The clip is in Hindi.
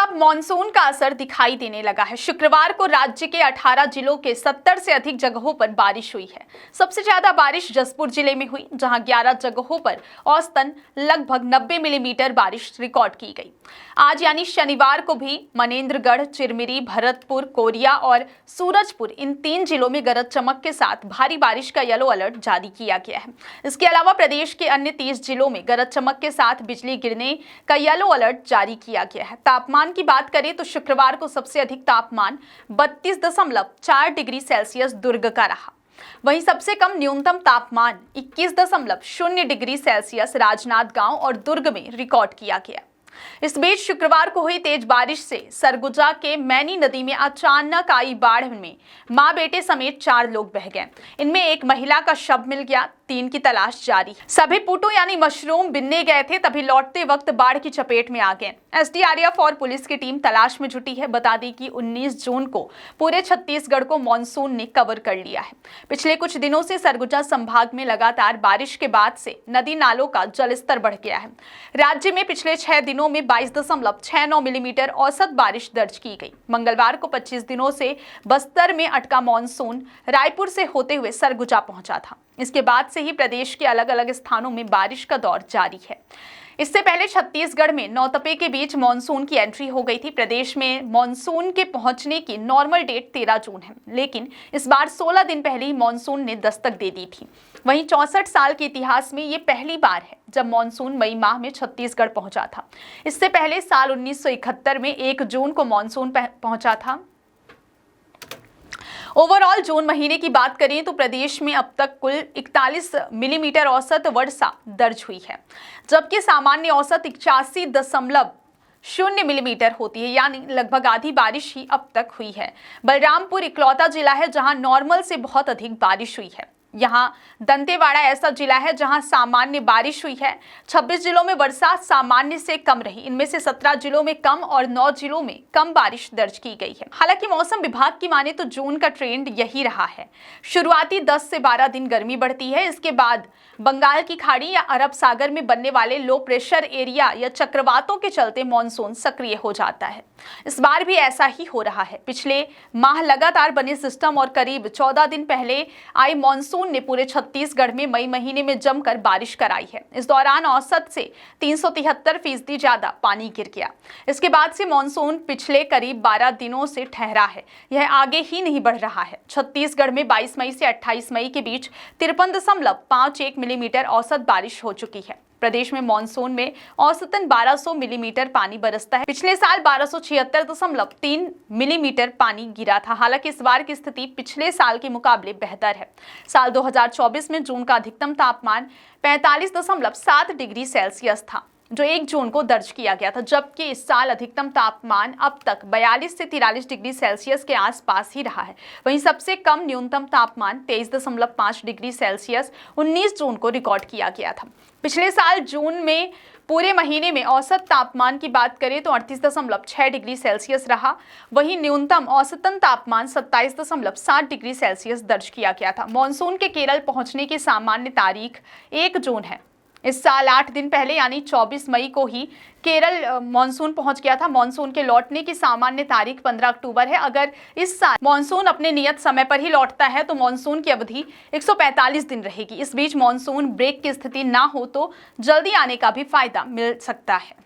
अब मानसून का असर दिखाई देने लगा है। शुक्रवार को राज्य के 18 जिलों के 70 से अधिक जगहों पर बारिश हुई है। सबसे ज्यादा बारिश जसपुर जिले में हुई, जहां 11 जगहों पर औसतन लगभग 90 मिलीमीटर बारिश रिकॉर्ड की गई। आज यानी शनिवार को भी मनेंद्रगढ़, चिरमिरी, भरतपुर, कोरिया और सूरजपुर, इन 3 जिलों में गरज चमक के साथ भारी बारिश का येलो अलर्ट जारी किया गया है। इसके अलावा प्रदेश के अन्य 30 जिलों में गरज चमक के साथ बिजली गिरने का येलो अलर्ट जारी किया गया है। तापमान की बात करें तो शुक्रवार को सबसे अधिक तापमान 32.4 डिग्री सेल्सियस दुर्ग का रहा। वहीं सबसे कम न्यूनतम तापमान 21.0 डिग्री सेल्सियस राजनांदगांव और दुर्ग में रिकॉर्ड किया गया। इस बीच शुक्रवार को हुई तेज बारिश से सरगुजा के मैनी नदी में अचानक आई बाढ़ में मां बेटे समेत 4 लोग बह गए। इनमें एक महिला का शव मिल गया, 3 की तलाश जारी। सभी पुटू यानी मशरूम बिनने गए थे, तभी लौटते वक्त बाढ़ की चपेट में आ गए। एसडीआरएफ और पुलिस की टीम तलाश में जुटी है। बता दें कि 19 जून को पूरे छत्तीसगढ़ को मानसून ने कवर कर लिया है। पिछले कुछ दिनों से सरगुजा संभाग में लगातार बारिश के बाद से नदी नालों का जलस्तर बढ़ गया है। राज्य में पिछले 6 दिनों में 22.69 मिलीमीटर औसत बारिश दर्ज की गई। मंगलवार को 25 दिनों से बस्तर में अटका मानसून रायपुर से होते हुए सरगुजा पहुंचा था। इसके बाद से ही प्रदेश के अलग अलग स्थानों में बारिश का दौर जारी है। इससे पहले छत्तीसगढ़ में नौतपे के बीच मानसून की एंट्री हो गई थी। प्रदेश में मानसून के पहुंचने की नॉर्मल डेट 13 जून है, लेकिन इस बार 16 दिन पहले ही मानसून ने दस्तक दे दी थी। वहीं 64 साल के इतिहास में ये पहली बार है जब मानसून मई माह में छत्तीसगढ़ पहुंचा था। इससे पहले साल 1971 में 1 जून को मानसून पहुंचा था। ओवरऑल जून महीने की बात करें तो प्रदेश में अब तक कुल 41 मिलीमीटर औसत वर्षा दर्ज हुई है, जबकि सामान्य औसत 81.0 मिलीमीटर होती है, यानी लगभग आधी बारिश ही अब तक हुई है। बलरामपुर इकलौता जिला है जहां नॉर्मल से बहुत अधिक बारिश हुई है। यहाँ दंतेवाड़ा ऐसा जिला है जहां सामान्य बारिश हुई है। 26 जिलों में वर्षा सामान्य से कम रही। इनमें से 17 जिलों में कम और 9 जिलों में कम बारिश दर्ज की गई है। हालांकि मौसम विभाग की माने तो जून का ट्रेंड यही रहा है। शुरुआती 10 से 12 दिन गर्मी बढ़ती है। इसके बाद बंगाल की खाड़ी या अरब सागर में बनने वाले लो प्रेशर एरिया या चक्रवातों के चलते मानसून सक्रिय हो जाता है। इस बार भी ऐसा ही हो रहा है। पिछले माह लगातार बने सिस्टम और करीब 14 दिन पहले आई मानसून ने पूरे छत्तीसगढ़ में मई महीने में जमकर बारिश कराई है। इस दौरान औसत से 373% ज्यादा पानी गिर गया। इसके बाद से मानसून पिछले करीब 12 दिनों से ठहरा है। यह आगे ही नहीं बढ़ रहा है। छत्तीसगढ़ में 22 मई से 28 मई के बीच 53.51 मिलीमीटर औसत बारिश हो चुकी है। प्रदेश में मानसून में औसतन 1200 मिलीमीटर पानी बरसता है। पिछले साल 1276.3 मिलीमीटर पानी गिरा था। हालांकि इस बार की स्थिति पिछले साल के मुकाबले बेहतर है। साल 2024 में जून का अधिकतम तापमान 45.7 डिग्री सेल्सियस था, जो 1 जून को दर्ज किया गया था, जबकि इस साल अधिकतम तापमान अब तक 42 से 43 डिग्री सेल्सियस के आसपास ही रहा है। वहीं सबसे कम न्यूनतम तापमान 23.5 डिग्री सेल्सियस 19 जून को रिकॉर्ड किया गया था। पिछले साल जून में पूरे महीने में औसत तापमान की बात करें तो 38.6 डिग्री सेल्सियस रहा। वहीं न्यूनतम औसतन तापमान 27.7 डिग्री सेल्सियस दर्ज किया गया था। मानसून के केरल पहुंचने की सामान्य तारीख 1 जून है। इस साल 8 दिन पहले यानी 24 मई को ही केरल मानसून पहुंच गया था। मानसून के लौटने की सामान्य तारीख 15 अक्टूबर है। अगर इस साल मानसून अपने नियत समय पर ही लौटता है तो मानसून की अवधि 145 दिन रहेगी। इस बीच मानसून ब्रेक की स्थिति ना हो तो जल्दी आने का भी फायदा मिल सकता है।